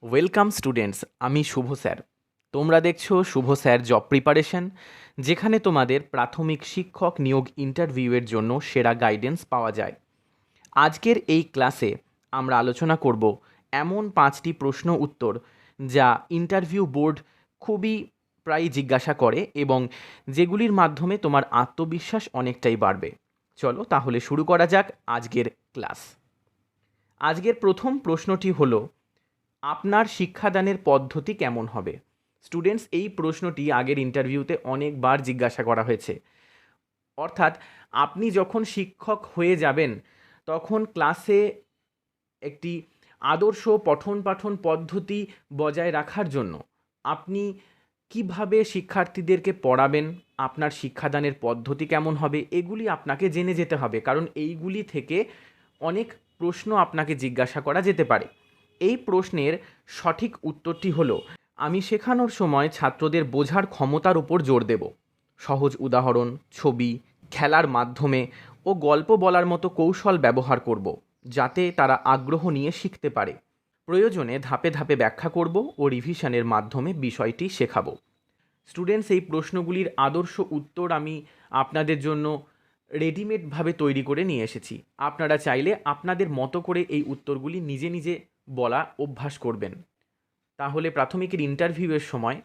Welcome students, আমি শুভ sir. তোমরা দেখছো শুভ স্যার জব প্রিপারেশন, যেখানে তোমাদের প্রাথমিক শিক্ষক নিয়োগ ইন্টারভিউয়ের জন্য সেরা গাইডেন্স পাওয়া যায়। আজকের এই ক্লাসে আমরা আলোচনা করব এমন 5টি প্রশ্ন উত্তর যা ইন্টারভিউ বোর্ড খুবই প্রায় জিজ্ঞাসা করে এবং যেগুলির মাধ্যমে তোমার আত্মবিশ্বাস অনেকটাই বাড়বে। চলো তাহলে শুরু করা যাক আজকের ক্লাস। আজকের প্রথম প্রশ্নটি হলো, আপনার শিক্ষাদানের পদ্ধতি কেমন হবে? স্টুডেন্টস, এই প্রশ্নটি আগের ইন্টারভিউতে অনেকবার জিজ্ঞাসা করা হয়েছে। অর্থাৎ আপনি যখন শিক্ষক হয়ে যাবেন তখন ক্লাসে একটি আদর্শ পঠন পাঠন পদ্ধতি বজায় রাখার জন্য আপনি কিভাবে শিক্ষার্থীদেরকে পড়াবেন, আপনার শিক্ষাদানের পদ্ধতি কেমন হবে, এগুলি আপনাকে জেনে যেতে হবে, কারণ এইগুলি থেকে অনেক প্রশ্ন আপনাকে জিজ্ঞাসা করা যেতে পারে। এই প্রশ্নের সঠিক উত্তরটি হলো, আমি শেখানোর সময় ছাত্রদের বোঝার ক্ষমতার উপর জোর দেব। সহজ উদাহরণ, ছবি, খেলার মাধ্যমে ও গল্প বলার মতো কৌশল ব্যবহার করব, যাতে তারা আগ্রহ নিয়ে শিখতে পারে। প্রয়োজনে ধাপে ধাপে ব্যাখ্যা করব ও রিভিশনের মাধ্যমে বিষয়টি শেখাবো। স্টুডেন্টস, এই প্রশ্নগুলির আদর্শ উত্তর আমি আপনাদের জন্য রেডিমেডভাবে তৈরি করে নিয়ে এসেছি। আপনারা চাইলে আপনাদের মতো করে এই উত্তরগুলি নিজে নিজে বলা অভ্যাস করবেন। তাহলে প্রাথমিকের ইন্টারভিউয়ের সময়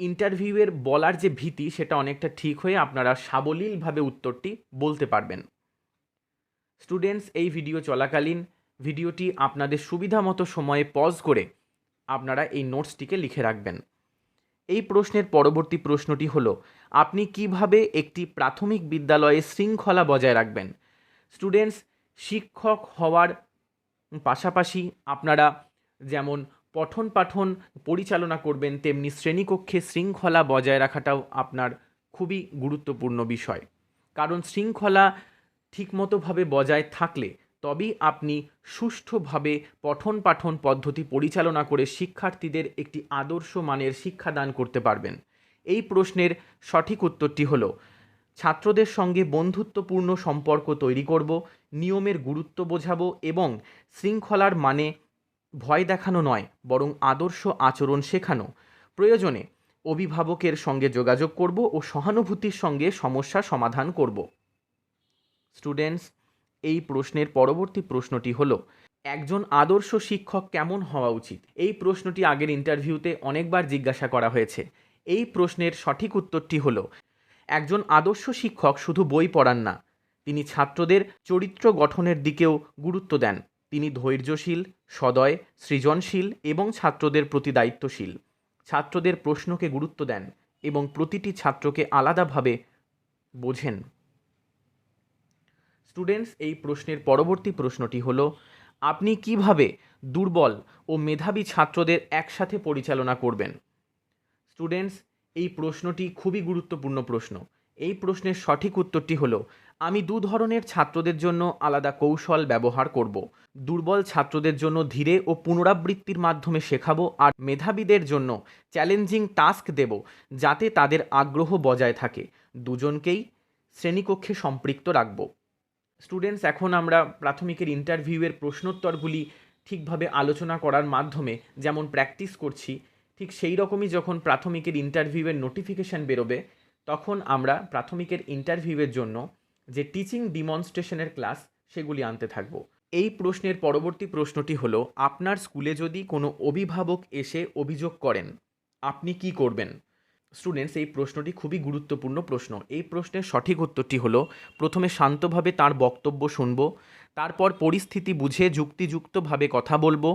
ইন্টারভিউয়ের বলার যে ভীতি সেটা অনেকটা ঠিক হয়ে আপনারা সাবলীলভাবে উত্তরটি বলতে পারবেন। স্টুডেন্টস, এই ভিডিও চলাকালীন ভিডিওটি আপনাদের সুবিধা মতো সময়ে পজ করে আপনারা এই নোটসটিকে লিখে রাখবেন। এই প্রশ্নের পরবর্তী প্রশ্নটি হলো, আপনি কিভাবে একটি প্রাথমিক বিদ্যালয়ে শৃঙ্খলা বজায় রাখবেন? স্টুডেন্টস, শিক্ষক হওয়ার পাশাপাশি আপনারা যেমন পঠন পাঠন পরিচালনা করবেন, তেমনি শ্রেণীকক্ষে শৃঙ্খলা বজায় রাখাটাও আপনার খুবই গুরুত্বপূর্ণ বিষয়। কারণ শৃঙ্খলা ঠিকমতোভাবে বজায় থাকলে তবেই আপনি সুষ্ঠুভাবে পঠন পাঠন পদ্ধতি পরিচালনা করে শিক্ষার্থীদের একটি আদর্শ মানের শিক্ষাদান করতে পারবেন। এই প্রশ্নের সঠিক উত্তরটি হলো, ছাত্রদের সঙ্গে বন্ধুত্বপূর্ণ সম্পর্ক তৈরি করব, নিয়মের গুরুত্ব বোঝাবো এবং শৃঙ্খলার মানে ভয় দেখানো নয়, বরং আদর্শ আচরণ শেখানো। প্রয়োজনে অভিভাবকের সঙ্গে যোগাযোগ করব ও সহানুভূতির সঙ্গে সমস্যা সমাধান করব। স্টুডেন্টস, এই প্রশ্নের পরবর্তী প্রশ্নটি হলো, একজন আদর্শ শিক্ষক কেমন হওয়া উচিত? এই প্রশ্নটি আগের ইন্টারভিউতে অনেকবার জিজ্ঞাসা করা হয়েছে। এই প্রশ্নের সঠিক উত্তরটি হলো, একজন আদর্শ শিক্ষক শুধু বই পড়ান না, তিনি ছাত্রদের চরিত্র গঠনের দিকেও গুরুত্ব দেন। তিনি ধৈর্যশীল, সদয়, সৃজনশীল এবং ছাত্রদের প্রতি দায়িত্বশীল। ছাত্রদের প্রশ্নকে গুরুত্ব দেন এবং প্রতিটি ছাত্রকে আলাদাভাবে বোঝেন। স্টুডেন্টস, এই প্রশ্নের পরবর্তী প্রশ্নটি হলো, আপনি কিভাবে দুর্বল ও মেধাবী ছাত্রদের একসাথে পরিচালনা করবেন? স্টুডেন্টস, এই প্রশ্নটি খুবই গুরুত্বপূর্ণ প্রশ্ন। এই প্রশ্নের সঠিক উত্তরটি হলো, আমি দু ধরনের ছাত্রদের জন্য আলাদা কৌশল ব্যবহার করব। দুর্বল ছাত্রদের জন্য ধীরে ও পুনরাবৃত্তির মাধ্যমে শেখাবো, আর মেধাবীদের জন্য চ্যালেঞ্জিং টাস্ক দেব, যাতে তাদের আগ্রহ বজায় থাকে। দুজনকেই শ্রেণীকক্ষে সম্পৃক্ত রাখব। স্টুডেন্টস, এখন আমরা প্রাথমিকের ইন্টারভিউয়ের প্রশ্নোত্তরগুলি ঠিকভাবে আলোচনা করার মাধ্যমে যেমন প্র্যাকটিস করছি, ঠিক সেই রকমই যখন প্রাথমিকের ইন্টারভিউয়ের নোটিফিকেশান বেরোবে তখন আমরা প্রাথমিকের ইন্টারভিউয়ের জন্য যে টিচিং ডিমনস্ট্রেশনের ক্লাস সেগুলি আনতে থাকব। এই প্রশ্নের পরবর্তী প্রশ্নটি হলো, আপনার স্কুলে যদি কোনো অভিভাবক এসে অভিযোগ করেন আপনি কি করবেন? স্টুডেন্টস, এই প্রশ্নটি খুবই গুরুত্বপূর্ণ প্রশ্ন। এই প্রশ্নের সঠিক উত্তরটি হলো, প্রথমে শান্তভাবে তার বক্তব্য শুনব, তারপর পরিস্থিতি বুঝে যুক্তিযুক্তভাবে কথা বলবো।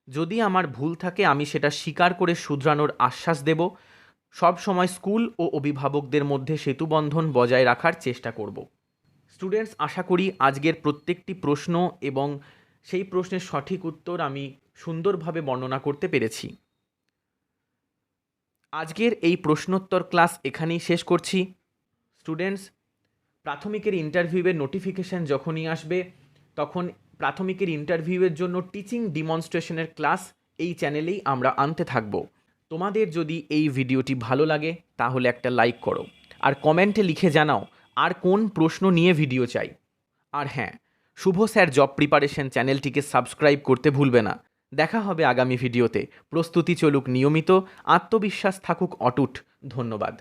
যদি আমার ভুল থাকে আমি সেটা স্বীকার করে শুধরানোর আশ্বাস দেব। সব সময় স্কুল ও অভিভাবকদের মধ্যে সেতুবন্ধন বজায় রাখার চেষ্টা করব। স্টুডেন্টস, আশা করি আজকের প্রত্যেকটি প্রশ্ন এবং সেই প্রশ্নের সঠিক উত্তর আমি সুন্দরভাবে বর্ণনা করতে পেরেছি। আজকের এই প্রশ্নোত্তর ক্লাস এখানেই শেষ করছি। স্টুডেন্টস, প্রাথমিকের ইন্টারভিউয়ের নোটিফিকেশান যখনই আসবে তখন প্রাথমিকের ইন্টারভিউয়ের জন্য টিচিং ডিমনস্ট্রেশনের ক্লাস এই চ্যানেলেই আমরা আনতে থাকব। তোমাদের যদি এই ভিডিওটি ভালো লাগে তাহলে একটা লাইক করো, আর কমেন্টে লিখে জানাও আর কোন প্রশ্ন নিয়ে ভিডিও চাই। আর হ্যাঁ, শুভ স্যার জব প্রিপারেশন চ্যানেলটিকে সাবস্ক্রাইব করতে ভুলবে না, দেখা হবে আগামী ভিডিওতে। প্রস্তুতি চলুক নিয়মিত, আত্মবিশ্বাস থাকুক অটুট। ধন্যবাদ।